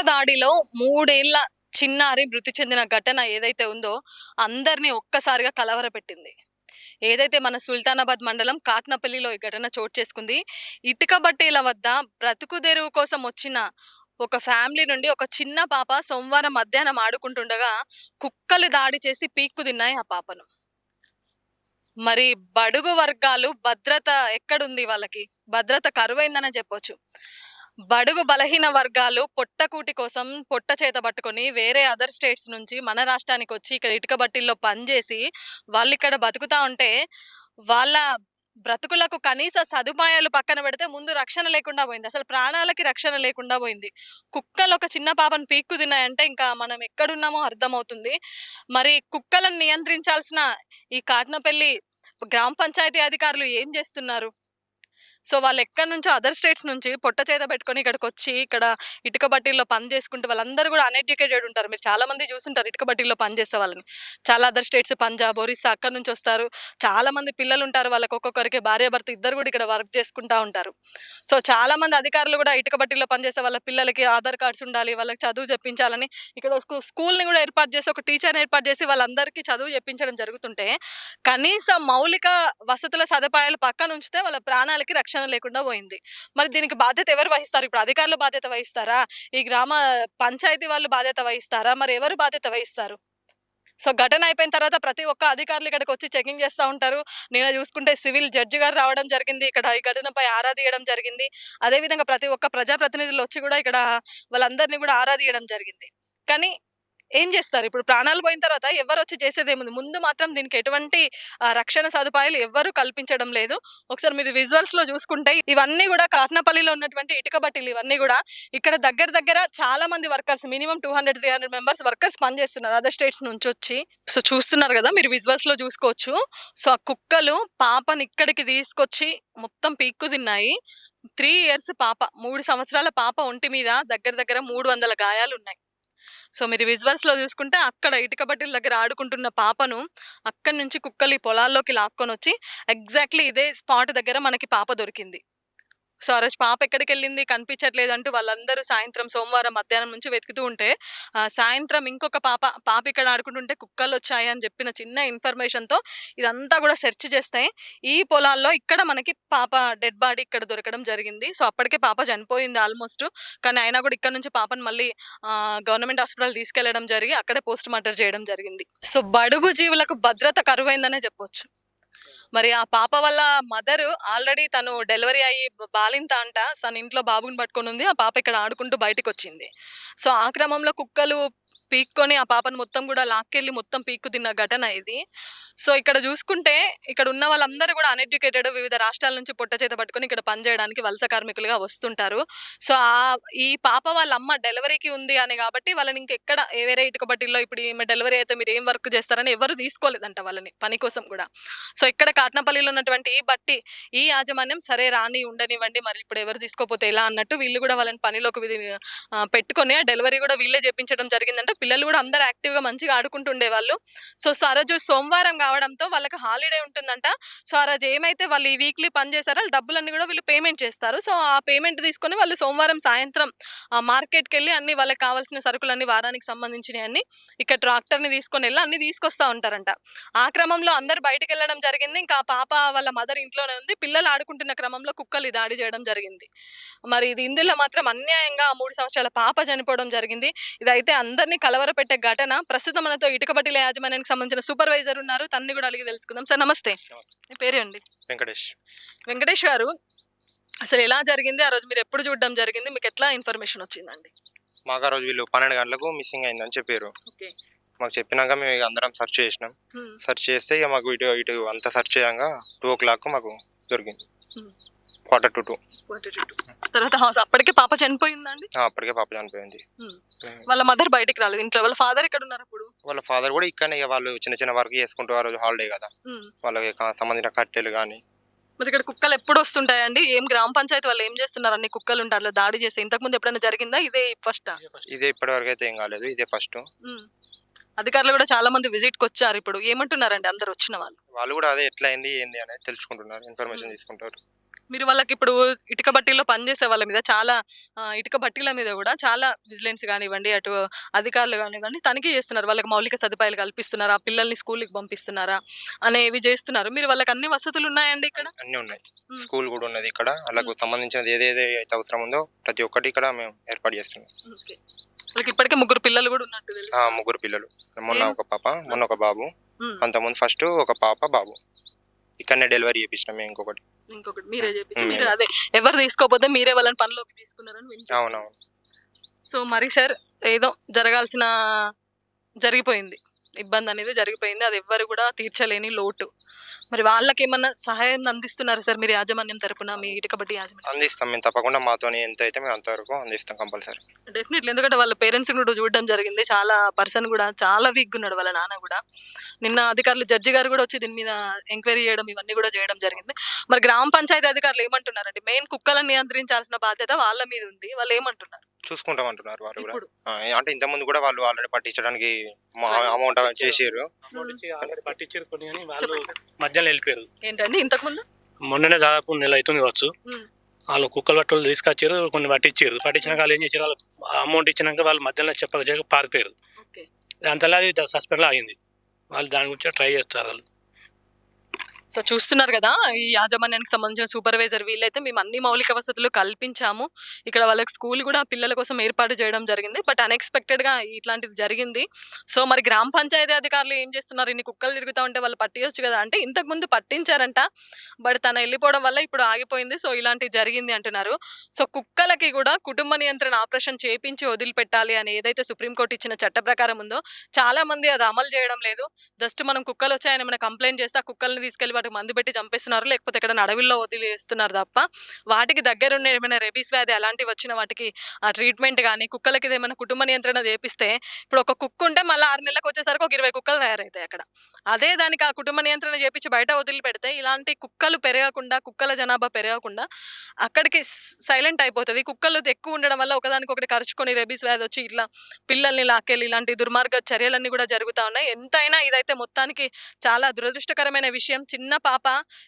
దాడిలో 3 ఏళ్ల చిన్నారి మృతి చెందిన ఘటన ఏదైతే ఉందో, అందరిని ఒక్కసారిగా కలవరపెట్టింది. ఏదైతే మన సుల్తానాబాద్ మండలం కాట్నపల్లిలో ఈ ఘటన చోటు చేసుకుంది. ఇటుక బట్టీల వద్ద బ్రతుకు తెరువు కోసం వచ్చిన ఒక ఫ్యామిలీ నుండి ఒక చిన్న పాప సోమవారం మధ్యాహ్నం ఆడుకుంటుండగా కుక్కలు దాడి చేసి పీక్కు తిన్నాయి ఆ పాపను. మరి బడుగు వర్గాలు భద్రత ఎక్కడుంది వాళ్ళకి? భద్రత కరువైందనే చెప్పొచ్చు. బడుగు బలహీన వర్గాలు పొట్టకూటి కోసం పొట్ట చేత పట్టుకొని వేరే అదర్ స్టేట్స్ నుంచి మన రాష్ట్రానికొచ్చి ఇక్కడ ఇటుక బట్టీల్లో పనిచేసి వాళ్ళిక్కడ బతుకుతా ఉంటే, వాళ్ళ బ్రతుకులకు కనీస సదుపాయాలు పక్కన పెడితే ముందు రక్షణ లేకుండా పోయింది. అసలు ప్రాణాలకి రక్షణ లేకుండా పోయింది. కుక్కలు ఒక చిన్న పాపను పీక్కు తిన్నాయంటే ఇంకా మనం ఎక్కడున్నామో అర్థమవుతుంది. మరి కుక్కలను నియంత్రించాల్సిన ఈ కాట్నపల్లి గ్రామ పంచాయతీ అధికారులు ఏం చేస్తున్నారు? సో వాళ్ళెక్కడి నుంచో అదర్ స్టేట్స్ నుంచి పొట్ట చేత పెట్టుకొని ఇక్కడికొచ్చి, ఇక్కడ ఇటుక బట్టీల్లో పని చేసుకుంటూ వాళ్ళందరూ గూడా అన్‌ఎడ్యుకేటెడ్ ఉంటారు. మీరు చాలా మంది చూసుంటారు ఇటుక బట్టీల్లో పని చేసే వాళ్ళని. చాలా అదర్ స్టేట్స్ పంజాబ్, ఒరిస్సా అక్కడి నుంచొస్తారు. చాలా మంది పిల్లలుంటారు. వాళ్ళకి ఒక్కొక్కరికి భార్యాభర్త ఇద్దరు గూడా ఇక్కడ వర్క్ చేసుకుంటా ఉంటారు. సో చాలా మంది అధికారులు గూడా ఇటుక బట్టీల్లో పనిచేసే వాళ్ళ పిల్లలకి ఆధార్ కార్డ్స్ ఉండాలి, వాళ్ళకి చదువు చెప్పించాలని ఇక్కడ స్కూల్‌ని గూడా ఏర్పాటు చేసి, ఒక టీచర్‌ని ఏర్పాటు చేసి వాళ్ళందరికీ చదువు చెప్పించడం జరుగుతుంటే, కనీస మౌలిక వసతుల సదుపాయాలు పక్కనుంచితే వాళ్ళ ప్రాణాలకి రక్షణ లేకుండా పోయింది. మరి దీనికి బాధ్యత ఎవరు వహిస్తారు? ఇప్పుడు అధికారులు బాధ్యత వహిస్తారా? ఈ గ్రామ పంచాయతీ వాళ్ళు బాధ్యత వహిస్తారా? మరి ఎవరు బాధ్యత వహిస్తారు? సో ఘటన అయిపోయిన తర్వాత ప్రతి ఒక్క అధికారులు ఇక్కడికొచ్చి చెకింగ్ చేస్తా ఉంటారు. నిన్న చూసుకుంటే సివిల్ జడ్జి గారు రావడం జరిగింది. ఇక్కడ ఈ ఘటనపై ఆరా తీయడం జరిగింది. అదే విధంగా ప్రతి ఒక్క ప్రజాప్రతినిధులు వచ్చి గూడా ఇక్కడ వాళ్ళందరిని గూడా ఆరా తీయడం జరిగింది. కానీ ఏం జేస్తారు? ఇప్పుడు ప్రాణాలు పోయిన తర్వాత ఎవ్వరొచ్చి చేసేదేముంది? ముందు మాత్రం దీనికి ఎటువంటి రక్షణ సదుపాయాలు ఎవ్వరు కల్పించడం లేదు. ఒకసారి మీరు విజువల్స్‌లో జూసుకుంటే ఇవన్నీ గూడా కాట్నపల్లిలో ఉన్నటువంటి ఇటుక బట్టీలు ఇవన్నీ గూడా ఇక్కడ దగ్గర దగ్గర చాలా మంది వర్కర్స్ మినిమమ్ 200, 300 మెంబర్స్ వర్కర్స్ పనిజేస్తున్నారు అదర్ స్టేట్స్ నుంచొచ్చి. సో చూస్తున్నారు గదా! మీరు విజువల్స్‌లో జూసుకోవచ్చు. సో ఆ కుక్కలు పాపని ఇక్కడికి తీసుకొచ్చి మొత్తం పీక్కు తిన్నాయి. 3 ఇయర్స్ పాప, 3 సంవత్సరాల పాప ఒంటి మీద దగ్గర దగ్గర 300 గాయాలున్నాయి. సో మీరు విజువల్స్‌లో చూసుకుంటే అక్కడ ఇటుక బట్టీల దగ్గర ఆడుకుంటున్న పాపను అక్కడి నుంచి కుక్కలు ఈ పొలాల్లోకి లాక్కొనొచ్చి ఎగ్జాక్ట్‌లీ ఇదే స్పాట్ దగ్గర మనకి పాప దొరికింది. సో, ఆ రోజు పాప ఎక్కడికెళ్ళింది కనిపించట్లేదంటూ వాళ్ళందరూ సాయంత్రం సోమవారం మధ్యాహ్నం నుంచి వెతుకుతూ ఉంటే, సాయంత్రం ఇంకొక పాప ఇక్కడ ఆడుకుంటుంటే కుక్కలొచ్చాయి అని చెప్పిన చిన్న ఇన్ఫర్మేషన్‌తో ఇదంతా గూడా సెర్చ్ చేస్తే, ఈ పొలాల్లో ఇక్కడ మనకి పాప డెడ్ బాడీ ఇక్కడ దొరకడం జరిగింది. సో, అప్పటికే పాప చనిపోయింది ఆల్‌మోస్ట్. కానీ అయినా గూడా ఇక్కడ నుంచి పాపను మళ్ళీ గవర్నమెంట్ హాస్పిటల్ తీసుకెళ్లడం జరిగి, అక్కడే పోస్ట్ మార్టం చేయడం జరిగింది. సో, బడుగు జీవులకు భద్రత కరువైందనే చెప్పొచ్చు. మరి ఆ పాప వాళ్ళ మదరు ఆల్రెడీ తను డెలివరీ అయ్యి బాలింత అంట. తను ఇంట్లో బాబుని పట్టుకొనుంది. ఆ పాప ఇక్కడ ఆడుకుంటూ బయటికొచ్చింది. సో, ఆ క్రమంలో కుక్కలు పీక్కొని ఆ పాపను మొత్తం గూడా లాక్కెళ్ళి మొత్తం పీక్కు తిన్న ఘటన ఇది. సో, ఇక్కడ జూసుకుంటే ఇక్కడ ఉన్న వాళ్ళందరూ గూడా అన్‌ఎడ్యుకేటెడ్, వివిధ రాష్ట్రాల నుంచి పొట్ట చేత పట్టుకొని ఇక్కడ పని జేయడానికి వలస కార్మికులుగా వస్తుంటారు. సో, ఈ పాప వాళ్ళ అమ్మ డెలివరీకి ఉంది అని గాబట్టి వాళ్ళని ఇంకెక్కడ వేరే ఇటుక బట్టీల్లో ఇప్పుడు ఈమె డెలివరీ అయితే మీరేం వర్క్ జేస్తారని ఎవరు తీసుకోలేదంట వాళ్ళని పని కోసం గూడా. సో, ఇక్కడ కాట్నపల్లిలో ఉన్నటువంటి ఈ యాజమాన్యం సరే రాని ఉండనివ్వండి, మరి ఇప్పుడు ఎవరు తీసుకోపోతే ఎలా అన్నట్టు వీళ్ళు గూడా వాళ్ళని పనిలోకి పెట్టుకొని ఆ డెలివరీ గూడా వీళ్ళే జేపించడం జరిగిందంట. పిల్లలు గూడా అందరూ యాక్టివ్‌గా మంచిగా ఆడుకుంటుండేవాళ్ళు. సో ఆ రోజు సోమవారం గావడంతో వాళ్ళకి హాలిడే ఉంటుందంట. సో, ఆ రోజు ఏమైతే వాళ్ళు ఈ వీక్లీ పని చేశారో ఆ డబ్బులన్నీ గూడా వీళ్ళు పేమెంట్ చేస్తారు. సో, ఆ పేమెంట్ తీసుకొని వాళ్ళు సోమవారం సాయంత్రం మార్కెట్‌కెళ్ళి అన్నీ వాళ్ళకి కావాల్సిన సరుకులన్నీ వారానికి సంబంధించినయన్నీ ఇక్కడ ట్రాక్టర్‌ని తీసుకొనెళ్ళి అన్నీ తీసుకొస్తా ఉంటారంట. ఆ క్రమంలో అందరూ బయటికెళ్ళడం జరిగింది. ఇంకా ఆ పాప వాళ్ళ మదర్ ఇంట్లోనే ఉంది. పిల్లలు ఆడుకుంటున్న క్రమంలో కుక్కలు ఈ దాడి చేయడం జరిగింది. మరి ఇది ఇందులో మాత్రం అన్యాయంగా ఆ 3 సంవత్సరాల పాప చనిపోవడం జరిగింది. ఇదైతే అందరిని కలవరపెట్టే ఘటన. ప్రస్తుతం మనతో ఇటుక బట్టీల యాజమాన్యానికి సంబంధించిన సూపర్వైజర్ ఉన్నారు. తనని కూడా అడిగి తెలుసుకుందాం. సార్ నమస్తే. నమస్తే. మీ పేరేంటి? వెంకటేష్. వెంకటేష్ గారు, అసలు ఎలా జరిగింది? ఆ రోజు మీరు ఎప్పుడు చూడడం జరిగింది? మీకు ఎట్లా ఇన్ఫర్మేషన్ వచ్చిందండి? మాకు ఆ రోజు వీళ్ళు 12 గంటలకు మిస్సింగ్ అయిందని చెప్పారు. ఓకే. మాకు చెప్పినాక మేము ఇక అందరం సెర్చ్ చేసినాం. హ్మ్. సెర్చ్ చేస్తే ఇక మాకు ఇటు ఇటు అంతా సెర్చ్ చేయంగా 2:00 మాకు దొరికింది. హ్మ్. 1:45. తర్వాత అప్పటికే పాప చనిపోయిందా అండి? అప్పటికే పాప చనిపోయింది. వాళ్ళ మదర్ బయటికి రాలేదు ఇంట్లో. వాళ్ళ ఫాదర్ ఎక్కడ ఉన్నారు అప్పుడు? వాళ్ళ ఫాదర్ కూడా ఇక్కడనే ఇక వాళ్ళు చిన్న చిన్న వర్క్ చేసుకుంటూ ఆ రోజు హాలిడే కదా, వాళ్ళకి సంబంధించిన కట్టెలు కానీ. మరి ఇక్కడ కుక్కలు ఎప్పుడు వస్తుంటాయండి? ఏం గ్రామ పంచాయతీ వాళ్ళు ఏం చేస్తున్నారు? అన్ని కుక్కలు ఉంటారు అట్లా దాడి చేసి ఇంతకుముందు ఎప్పుడైనా జరిగిందా? ఇదే ఫస్టా? ఇదే ఇప్పటి వరకు అయితే ఏం కాలేదు, ఇదే ఫస్ట్. అధికారులు కూడా చాలా మంది విజిట్‌కి వచ్చారు. ఇప్పుడు ఏమంటున్నారండి అందరూ వచ్చిన వాళ్ళు? వాళ్ళు కూడా అదే ఎట్లా అయింది ఏంది అనేది తెలుసుకుంటున్నారు, ఇన్ఫర్మేషన్ తీసుకుంటారు. మీరు వాళ్ళకి ఇప్పుడు ఇటుక బట్టీలో పనిచేసే వాళ్ళ మీద చాలా ఇటుక బట్టీల మీద కూడా చాలా విజిలెన్స్ కానివ్వండి, అటు అధికారులు కానివ్వండి తనిఖీ చేస్తున్నారు. వాళ్ళకి మౌలిక సదుపాయాలు కల్పిస్తున్నారా? పిల్లల్ని స్కూల్‌కి పంపిస్తున్నారా? అనేవి చేస్తున్నారు. మీరు వాళ్ళకి అన్ని వసతులు ఉన్నాయండి ఇక్కడ? అన్నీ ఉన్నాయి. హ్మ్. స్కూల్ గూడా ఉన్నది ఇక్కడ. ఆళ్ళకు హ్మ్. సంబంధించినది ఏదేదైతే అవసరం ఉందో ప్రతి ఒక్కటి ఇక్కడ మేము ఏర్పాటు చేస్తున్నాం. ఓకే. వాళ్ళకి ఇప్పటికే ముగ్గురు పిల్లలు కూడా ఉన్నట్టు తెలుసు. ముగ్గురు పిల్లలు. మొన్న ఏం ఒక పాప, మొన్న ఒక బాబు. హ్మ్. అంతకుముందు ఫస్ట్ ఒక పాప, బాబు. ఇక్కడనే డెలివరీ చేపించినాం మేము ఇంకొకటి. ఇంకొకటి మీరే చేపించి హ్మ్. మీరే మేమే. అదే ఎవరు తీసుకోకపోతే మీరే వాళ్ళని పనిలోకి తీసుకున్నారని వినిపిస్తుంది. అవునవును. సో, మరి సార్ ఏదో జరగాల్సిన జరిగిపోయింది. ఇబ్బందనేది జరిగిపోయింది. అది ఎవ్వరు గూడా తీర్చలేని లోటు. మరి వాళ్ళకేమన్నా సహాయం అందిస్తున్నారా సార్ మీరు యాజమాన్యం తరపున మీ ఇటుక బట్టి యాజమాన్యం? అందిస్తాం మేము తప్పకుండా మాతోని ఎంతైతే మేము అంతవరకు అందిస్తాం కంపల్సరీ. డెఫినెట్‌లీ. ఎందుకంటే వాళ్ళ పేరెంట్స్‌ని గూడా చూడడం జరిగింది. చాలా పర్సన్ గూడా చాలా వీక్‌గున్నాడు వాళ్ళ నాన్న గూడా. నిన్న అధికారులు జడ్జి గారు గూడా వచ్చి దీని మీద ఎంక్వైరీ చేయడం ఇవన్నీ గూడా చేయడం జరిగింది. మరి గ్రామ పంచాయతీ అధికారులు ఏమంటున్నారండి? మెయిన్ కుక్కలను నియంత్రించాల్సిన బాధ్యత వాళ్ళ మీద ఉంది. వాళ్ళేమంటున్నారు చూసుకుంటాం అంటున్నారు వాళ్ళు గూడా. ఇప్పుడు? అంటే ఇంతకుముందు గూడా వాళ్ళు ఆల్రెడీ పట్టించడానికి వాళ్ళు అమౌంట్ పట్టించారు. చేసిర్రు. అమౌంట్ ఇచ్చి ఆల్రెడీ పట్టించారు కొన్ని అని వాళ్ళు చెప్పండి సార్. మధ్యలో వెళ్ళిపోయారు. ఏంటండి ఇంతకుముందు? మొన్ననే దాదాపు నెల అవుతుంది కావచ్చు. హ్మ్. వాళ్ళు కుక్కలు పట్టులు తీసుకొచ్చారు, కొన్ని పట్టించారు. పట్టించినాక వాళ్ళు ఏం చేశారు, వాళ్ళు అమౌంట్ ఇచ్చినాక వాళ్ళు మధ్యలో చెప్పక పారిపోయారు. ఓకే. అంతలా అది సస్పెండ్లో ఆగింది. వాళ్ళు దాని గురించి ట్రై చేస్తారు వాళ్ళు. సో చూస్తున్నారు కదా ఈ యాజమాన్యానికి సంబంధించిన సూపర్వైజర్ వీళ్ళైతే మేము అన్ని మౌలిక వసతులు కల్పించాము. ఇక్కడ వాళ్ళకి స్కూల్ కూడా పిల్లల కోసం ఏర్పాటు చేయడం జరిగింది. బట్ అన్ఎక్స్పెక్టెడ్‌గా ఇట్లాంటిది జరిగింది. సో మరి గ్రామ పంచాయతీ అధికారులు ఏం చేస్తున్నారు? ఇన్ని కుక్కలు తిరుగుతా ఉంటే వాళ్ళు పట్టియొచ్చు కదా! అంటే ఇంతకుముందు పట్టించారంట. బట్ తను ఎళ్ళిపోవడం వల్ల ఇప్పుడు ఆగిపోయింది. సో ఇలాంటిది జరిగింది అంటున్నారు. సో కుక్కలకి కూడా కుటుంబ నియంత్రణ ఆపరేషన్ చేపించి వదిలిపెట్టాలి అని ఏదైతే సుప్రీం కోర్ట్ ఇచ్చిన చట్ట ప్రకారం ఉందో చాలా మంది అది అమలు చేయడం లేదు. జస్ట్ మనం కుక్కలొచ్చాయని ఏమైనా కంప్లెయింట్ చేస్తే ఆ కుక్కల్ని తీసుకెళ్ళి వాటికి మందు పెట్టి చంపేస్తున్నారు. లేకపోతే ఎక్కడైనా అడవిలో వదిలేస్తున్నారు తప్ప, వాటికి దగ్గరున్న ఏమైనా రెబీస్ వ్యాధి అలాంటివి వచ్చిన వాటికి ఆ ట్రీట్మెంట్ గాని, కుక్కలకి ఏమైనా కుటుంబ నియంత్రణ చేపిస్తే, ఇప్పుడు ఒక కుక్క ఉంటే మళ్ళా 6 నెలలకొచ్చేసరికి ఒక 20 కుక్కలు తయారైతాయి అక్కడ. అదే దానికి ఆ కుటుంబ నియంత్రణ చేపిచ్చి బయట వదిలిపెడితే ఇలాంటి కుక్కలు పెరగకుండా, కుక్కల జనాభా పెరగకుండా అక్కడికి సైలెంట్ అయిపోతది. కుక్కలు ఎక్కువ ఉండడం వల్ల ఒకదానికొకటి కరుచుకొని రెబీస్ వ్యాధి వచ్చి ఇట్లా పిల్లల్ని లాక్కెళ్ళి ఇలాంటి దుర్మార్గ చర్యలన్నీ కూడా జరుగుతా ఉన్నాయి. ఎంతైనా ఇదైతే మొత్తానికి చాలా దురదృష్టకరమైన విషయం. చిన్న పాప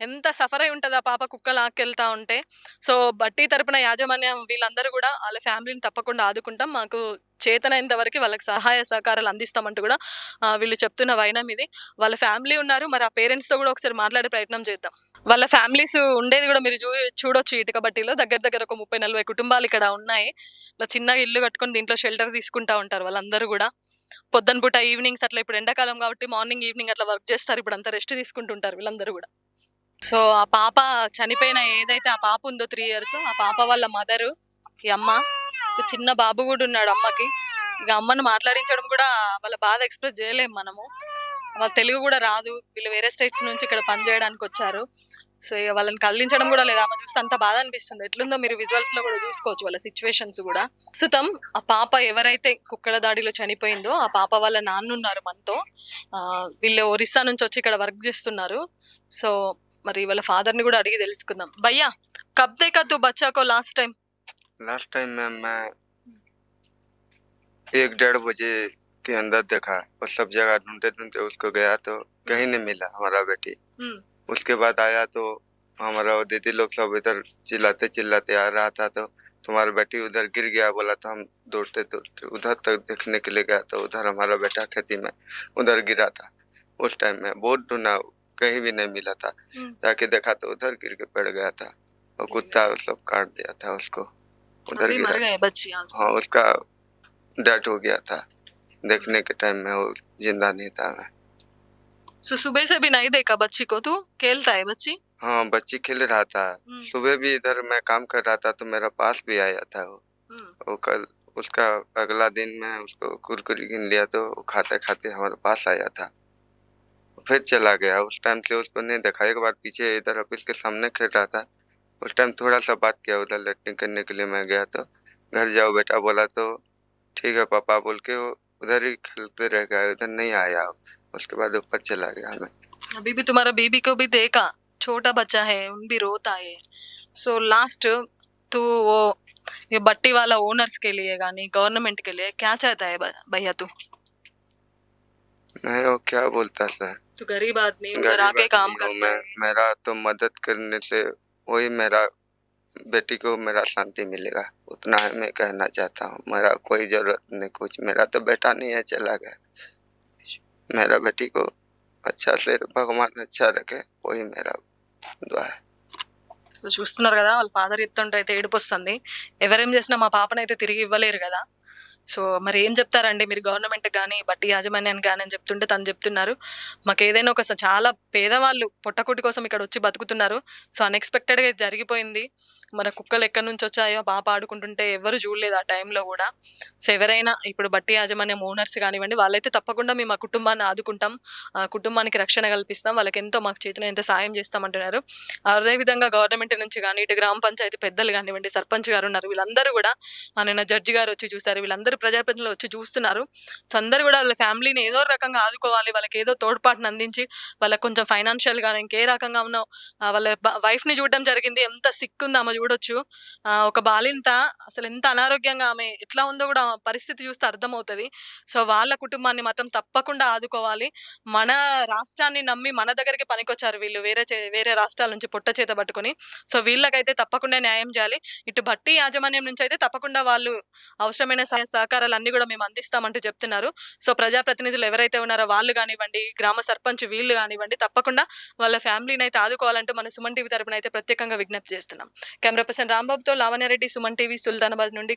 ఎంత సఫర్ అయి ఉంటది ఆ పాప కుక్క లాక్కెళ్తా ఉంటే. సో, బట్టి తరపున యాజమాన్యం వీళ్ళందరూ గూడా ఆళ్ళ ఫ్యామిలీని తప్పకుండా ఆదుకుంటాం. మాకు చేతనైనంత వరకి వాళ్ళకి సహాయ సహకారాలు అందిస్తామంటూ గూడా వీళ్ళు చెప్తున్న వైనం ఇది. వాళ్ళ ఫ్యామిలీ ఉన్నారు. మరి ఆ పేరెంట్స్‌తో గూడా ఒకసారి మాట్లాడే ప్రయత్నం చేద్దాం. వాళ్ళ ఫ్యామిలీస్ ఉండేది గూడా మీరు చూడొచ్చు ఇటుక బట్టీలో. దగ్గర దగ్గర ఒక 30, 40 కుటుంబాలు ఇక్కడ ఉన్నాయి. ఇలా చిన్నగా ఇల్లు కట్టుకొని దీంట్లో షెల్టర్ తీసుకుంటా ఉంటారు వాళ్ళందరూ గూడా. పొద్దున పూట ఈవినింగ్స్ అట్లా ఇప్పుడు ఎండాకాలం కాబట్టి మార్నింగ్, ఈవినింగ్ అట్లా వర్క్ చేస్తారు. ఇప్పుడంతా రెస్ట్ తీసుకుంటుంటారు వీళ్ళందరూ గూడా. సో, ఆ పాప చనిపోయిన ఏదైతే ఆ పాప ఉందో 3 ఇయర్స్ ఆ పాప వాళ్ళ మదరు, ఈ అమ్మ, ఒక చిన్న బాబు గూడా ఉన్నాడు అమ్మకి. ఇక అమ్మని మాట్లాడించడం కూడా వాళ్ళ బాధ ఎక్స్‌ప్రెస్ జేయలేము మనము. వాళ్ళ తెలుగు గూడా రాదు. వీళ్ళు వేరే స్టేట్స్ నుంచి ఇక్కడ పని జేయడానికొచ్చారు. సో, ఇగ వాళ్ళని కదిలించడం గూడా లేదు. ఆమెను చూస్తే అంత బాధ అనిపిస్తుంది. ఎట్లుందో మీరు విజువల్స్‌లో గూడా చూసుకోవచ్చు వాళ్ళ సిట్యుయేషన్స్ గూడా. ప్రస్తుతం ఆ పాప ఎవరైతే కుక్కల దాడిలో చనిపోయిందో, ఆ పాప వాళ్ళ నాన్నున్నారు మనతో. వీళ్ళు ఒరిస్సా నుంచొచ్చి ఇక్కడ వర్క్ జేస్తున్నారు. సో, మరి వాళ్ళ ఫాదర్‌ని గూడా అడిగి తెలుసుకుందాం. భయ్యా కబ్ దేఖా తూ బచ్చా కో last time? Last time ma'am मैं 1-1:30 बजे के अंदर देखा और सब जगह ढूंढते-ढूंढते उसको गया तो कहीं नहीं मिला हमारा बेटी। हुँ, उसके बाद आया तो हमारा वो दीदी लोग सब इधर चिल्लाते-चिल्लाते आ रहा था तो तुम्हारा बेटी उधर गिर गया बोला तो हम दौड़ते-दौड़ते उधर तक देखने के लिए गया तो उधर हमारा बेटा खेती में उधर गिरा था। उस टाइम में बहुत ढूँढा कहीं भी नहीं मिला था। हुँ। जाके देखा तो उधर गिर के पड़ गया था और कुत्ता सब काट दिया था उसको। उधर अभी मर गिरा गए बच्ची आज। हाँ उसका डेथ हो गया था। देखने के टाइम में वो जिंदा नहीं था। सो सुबह से भी नहीं देखा बच्ची को? तू खेलता है बच्ची? हाँ बच्ची खेल रहा था। हुँ, सुबह भी इधर मैं काम कर रहा था तो मेरा पास भी आया था वो। हुँ। वो कल उसका अगला दिन मैं उसको कुरकुरी गिन लिया तो वो खाते खाते हमारे पास आया था फिर चला गया। उस टाइम से उसको नहीं देखा। एक बार पीछे इधर ऑफिस के सामने खेल रहा था। उस टाइम थोड़ा सा बात किया उधर लेटरिंग करने के लिए मैं गया तो घर जाओ बेटा बोला तो ठीक है पापा बोल के वो उधर ही खेलते रह गया उधर नहीं आया। उसके बाद ऊपर चला गया मैं। अभी भी तुम्हारा बेबी को भी देखा, छोटा बच्चा है, उन भी रोता है। सो लास्ट तू वो ये बट्टी वाला ओनर्स के लिए गानी गवर्नमेंट के लिए क्या चाहता है भैया तू? मैं वो क्या बोलता सर तू गरीब आदमी उधर गरीब आके काम आदमी हूँ करता मैं। है। मेरा तो मदद करने से वही मेरा बेटी को मेरा शांति मिलेगा, उतना ही मैं कहना चाहता हूँ। मेरा कोई ज़रूरत नहीं कुछ, मेरा तो बेटा नहीं है, चला गया। मेरा बेटी को अच्छा से भगवान अच्छा रखे, वही मेरा दुआ है। సో చూస్తున్నారు కదా, వాళ్ళ ఫాదర్ చెప్తుంటే అయితే ఏడుపు వస్తుంది. ఎవరేం చేసినా మా పాపనైతే తిరిగి ఇవ్వలేరు కదా. సో మరి ఏం చెప్తారండి మీరు గవర్నమెంట్ కానీ బట్టి యాజమాన్యానికి కానీ అని చెప్తుంటే తను చెప్తున్నారు, మాకు ఏదైనా ఒక చాలా పేదవాళ్ళు పొట్టకుటి కోసం ఇక్కడ వచ్చి బతుకుతున్నారు. సో అన్ఎక్స్పెక్టెడ్గా ఇది జరిగిపోయింది. మన కుక్కలు ఎక్కడి నుంచి వచ్చాయో పాప ఆడుకుంటుంటే ఎవరు చూడలేదు ఆ టైంలో కూడా. సో ఎవరైనా ఇప్పుడు బట్టి యాజమాన్యం ఓనర్స్ కానివ్వండి, వాళ్ళైతే తప్పకుండా మేము ఆ కుటుంబాన్ని ఆదుకుంటాం, ఆ కుటుంబానికి రక్షణ కల్పిస్తాం, వాళ్ళకి ఎంతో మాకు చేతిలో ఎంత సాయం చేస్తామంటున్నారు. అదేవిధంగా గవర్నమెంట్ నుంచి కానీ ఇటు గ్రామ పంచాయతీ పెద్దలు కానివ్వండి, సర్పంచ్ గారు ఉన్నారు, వీళ్ళందరూ కూడా నిన్న జడ్జి గారు వచ్చి చూశారు, వీళ్ళందరూ ప్రజాప్రతినిధులు వచ్చి చూస్తున్నారు. సో అందరూ కూడా వాళ్ళ ఫ్యామిలీని ఏదో రకంగా ఆదుకోవాలి, వాళ్ళకి ఏదో తోడ్పాటును అందించి వాళ్ళకి కొంచెం ఫైనాన్షియల్గా ఇంకే రకంగా ఉన్న వాళ్ళ వైఫ్ని చూడడం జరిగింది. ఎంత సిక్ ఉందో ఆమె చూడొచ్చు. ఒక బాలింత అసలు ఎంత అనారోగ్యంగా ఆమె ఎట్లా ఉందో కూడా ఆమె పరిస్థితి చూస్తే అర్థమవుతుంది. సో వాళ్ళ కుటుంబాన్ని మాత్రం తప్పకుండా ఆదుకోవాలి. మన రాష్ట్రాన్ని నమ్మి మన దగ్గరికి పనికొచ్చారు వీళ్ళు, వేరే రాష్ట్రాల నుంచి పొట్ట చేత పట్టుకొని. సో వీళ్ళకైతే తప్పకుండా న్యాయం చేయాలి. ఇటు బట్టి యాజమాన్యం నుంచి అయితే తప్పకుండా వాళ్ళు అవసరమైన సహకారాలు అన్ని కూడా మేము అందిస్తామంటూ చెప్తున్నారు. సో ప్రజాప్రతినిధులు ఎవరైతే ఉన్నారో వాళ్ళు కానివ్వండి, గ్రామ సర్పంచ్ వీళ్ళు కానివ్వండి, తప్పకుండా వాళ్ళ ఫ్యామిలీని అయితే ఆదుకోవాలంటూ మన సుమన్ టీవీ తరపున అయితే ప్రత్యేకంగా విజ్ఞప్తి చేస్తున్నాం. కెమెరా పర్సన్ రాంబాబుతో లావణ్యారెడ్డి, సుమన్ టీవీ, సుల్తానాబాద్ నుండి.